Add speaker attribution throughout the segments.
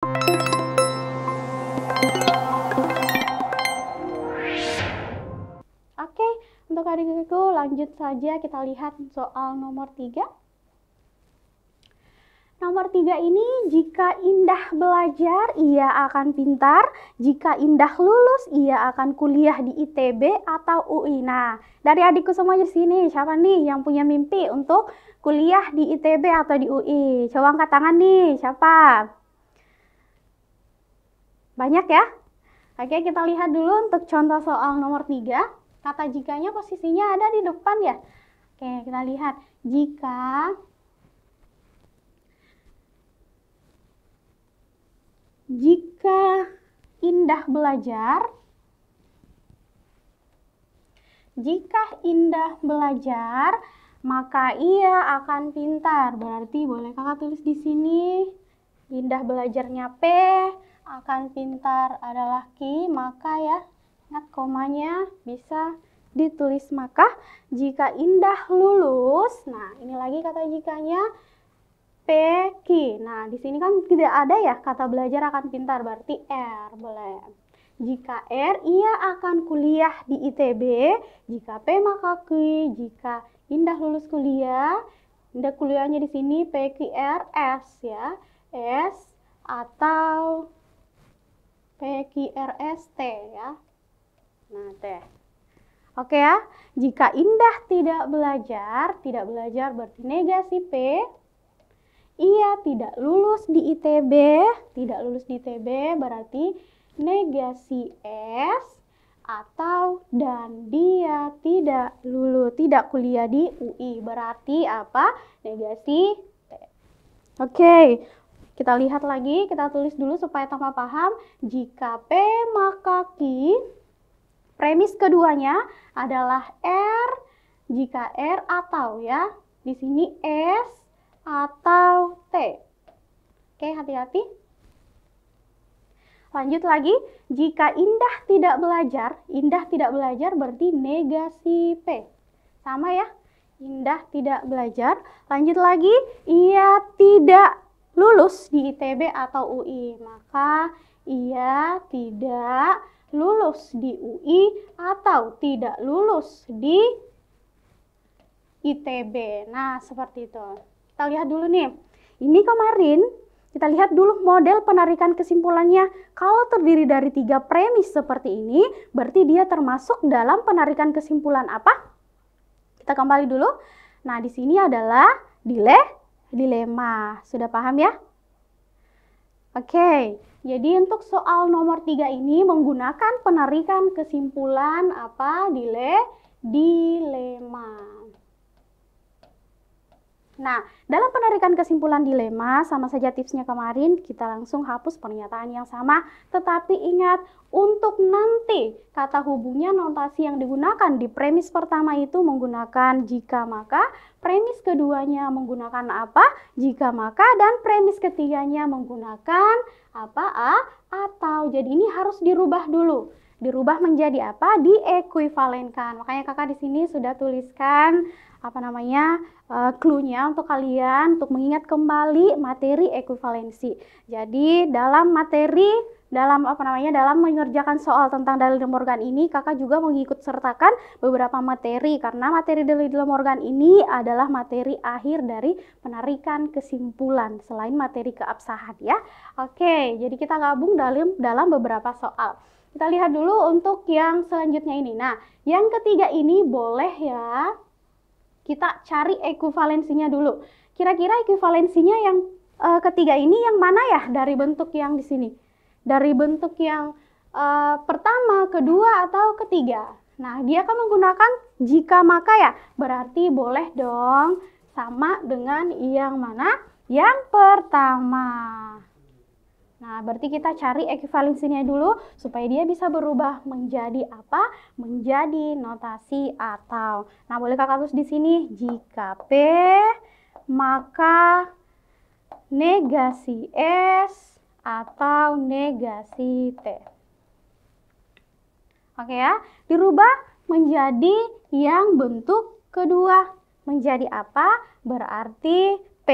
Speaker 1: Oke, untuk adik-adikku lanjut saja kita lihat soal nomor 3. Nomor 3 ini, jika Indah belajar, ia akan pintar. Jika Indah lulus, ia akan kuliah di ITB atau UI. Nah, dari adikku semua di sini, siapa nih yang punya mimpi untuk kuliah di ITB atau di UI? Coba angkat tangan nih, siapa? Banyak ya? Oke, kita lihat dulu untuk contoh soal nomor 3. Kata jikanya posisinya ada di depan ya. Oke, kita lihat. Jika Indah belajar, maka ia akan pintar. Berarti boleh kakak tulis di sini. Indah belajarnya P, akan pintar adalah Q, maka ya, ingat komanya bisa ditulis maka. Jika Indah lulus, nah ini lagi kata jikanya, PQ. Nah, di sini kan tidak ada ya kata belajar akan pintar, berarti R, boleh. Jika R, ia akan kuliah di ITB. Jika P, maka Q. Jika Indah lulus kuliah, Indah kuliahnya di sini PQR S ya. S atau PQRST ya. Nah, T. Oke ya. Jika Indah tidak belajar berarti negasi P. Ia tidak lulus di ITB, berarti negasi S, atau dan dia tidak kuliah di UI, berarti apa? Negasi T. Oke, kita lihat lagi, kita tulis dulu supaya tambah paham. Jika P maka Q, premis keduanya adalah R, jika R atau ya, di sini S atau T. Oke, hati-hati. Lanjut lagi, jika Indah tidak belajar berarti negasi P. Sama ya, Indah tidak belajar. Lanjut lagi, ia tidak lulus di ITB atau UI, maka ia tidak lulus di UI atau tidak lulus di ITB. Nah, seperti itu. Kita lihat dulu nih, ini kemarin kita lihat dulu model penarikan kesimpulannya. Kalau terdiri dari 3 premis seperti ini, berarti dia termasuk dalam penarikan kesimpulan apa? Kita kembali dulu. Nah, di sini adalah dilema. Sudah paham ya? Oke, jadi untuk soal nomor 3 ini menggunakan penarikan kesimpulan apa? Dilema. Nah, dalam penarikan kesimpulan dilema, sama saja tipsnya kemarin, kita langsung hapus pernyataan yang sama. Tetapi ingat, untuk nanti kata hubungnya notasi yang digunakan di premis pertama itu menggunakan jika maka, premis keduanya menggunakan apa? Jika maka, dan premis ketiganya menggunakan apa? Atau. Jadi ini harus dirubah dulu. Dirubah menjadi apa? Diekuivalenkan. Makanya kakak di sini sudah tuliskan clue-nya untuk kalian untuk mengingat kembali materi ekuivalensi. Jadi dalam mengerjakan soal tentang dalil De Morgan ini, kakak juga mengikut sertakan beberapa materi, karena materi dalil De Morgan ini adalah materi akhir dari penarikan kesimpulan selain materi keabsahan ya. Oke, jadi kita gabung dalam beberapa soal. Kita lihat dulu untuk yang selanjutnya ini. Nah, yang ketiga ini boleh ya kita cari ekuivalensinya dulu. Kira-kira ekuivalensinya yang ketiga ini yang mana ya dari bentuk yang di sini? Dari bentuk yang pertama, kedua, atau ketiga? Nah, dia akan menggunakan jika maka ya. Berarti boleh dong sama dengan yang mana? Yang pertama. Nah, berarti kita cari ekuivalensinya dulu supaya dia bisa berubah menjadi apa? Menjadi notasi atau. Nah, boleh kakak tulis di sini, jika P maka negasi S atau negasi T. Oke ya, dirubah menjadi yang bentuk kedua. Menjadi apa? Berarti P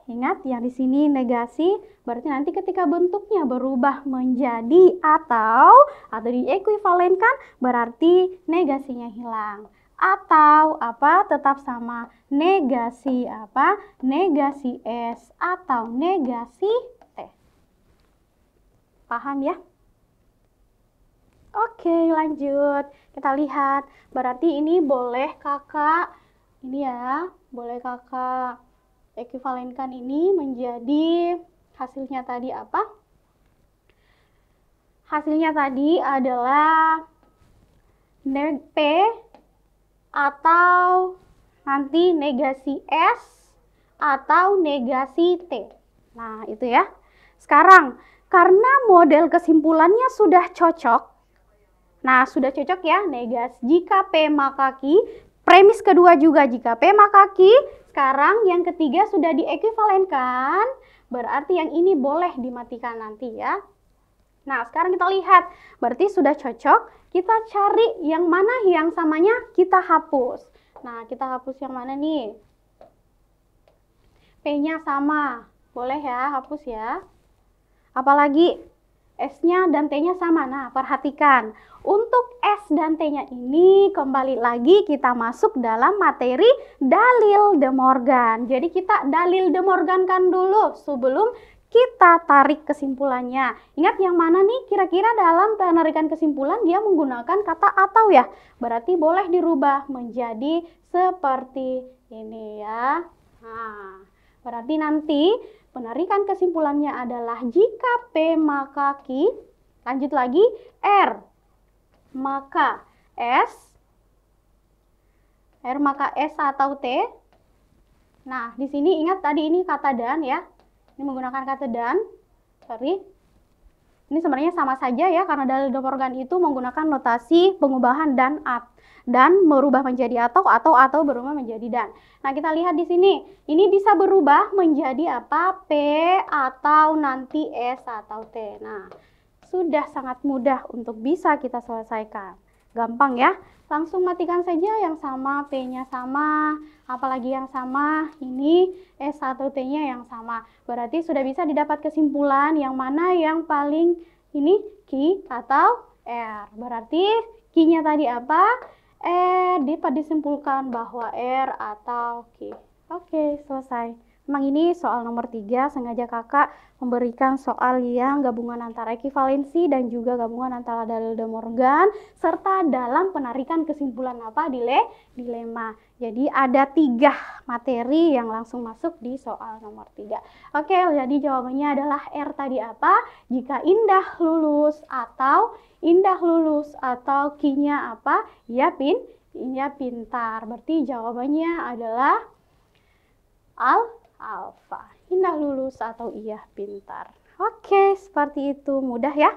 Speaker 1: ingat yang di sini negasi, berarti nanti ketika bentuknya berubah menjadi atau diekuivalenkan, berarti negasinya hilang. Atau apa? Tetap sama, negasi apa? Negasi S atau negasi T. Paham ya? Oke, lanjut. Kita lihat. Berarti ini boleh kakak, ini ya, boleh kakak ekuivalenkan ini menjadi hasilnya tadi apa? Hasilnya tadi adalah P atau nanti negasi S atau negasi T. Nah, itu ya. Sekarang, karena model kesimpulannya sudah cocok, nah, sudah cocok ya, negasi jika P maka Q, premis kedua juga jika P maka Q. Sekarang yang ketiga sudah diekuivalenkan, berarti yang ini boleh dimatikan nanti ya. Nah, sekarang kita lihat, berarti sudah cocok, kita cari yang mana yang samanya kita hapus. Nah, kita hapus yang mana nih? P-nya sama, boleh ya, hapus ya. Apalagi S-nya dan T-nya sama. Nah, perhatikan. Untuk S dan T-nya ini kembali lagi kita masuk dalam materi dalil De Morgan. Jadi kita dalil De Morgan kan dulu sebelum kita tarik kesimpulannya. Ingat yang mana nih kira-kira dalam penarikan kesimpulan dia menggunakan kata atau ya. Berarti boleh dirubah menjadi seperti ini ya. Nah, berarti nanti penarikan kesimpulannya adalah jika P maka Q, lanjut lagi R maka S, R maka S atau T. Nah, di sini ingat tadi ini kata dan ya. Ini menggunakan kata dan. Sorry. Ini sebenarnya sama saja ya karena dalil De Morgan itu menggunakan notasi pengubahan dan merubah menjadi atau berubah menjadi dan. Nah, kita lihat di sini. Ini bisa berubah menjadi apa? P atau nanti S atau T. Nah, sudah sangat mudah untuk bisa kita selesaikan. Gampang ya. Langsung matikan saja yang sama, P-nya sama, apalagi yang sama, ini S atau T-nya yang sama. Berarti sudah bisa didapat kesimpulan yang mana yang paling ini Q atau R. Berarti Q-nya tadi apa? Dapat disimpulkan bahwa R atau Q. Oke, selesai. Memang ini soal nomor 3, sengaja kakak memberikan soal yang gabungan antara ekivalensi dan juga gabungan antara dalil De Morgan serta dalam penarikan kesimpulan apa? Dilema. Jadi ada 3 materi yang langsung masuk di soal nomor 3. Oke, jadi jawabannya adalah R tadi apa? Jika Indah lulus atau Q-nya apa? Ya pintar. Berarti jawabannya adalah alfa. Indah lulus atau iya pintar. Oke, seperti itu. Mudah ya.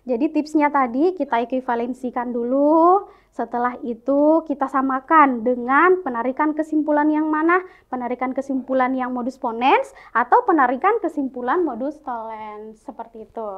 Speaker 1: Jadi tipsnya tadi kita ekuivalensikan dulu. Setelah itu kita samakan dengan penarikan kesimpulan yang mana? Penarikan kesimpulan yang modus ponens atau penarikan kesimpulan modus tollens. Seperti itu.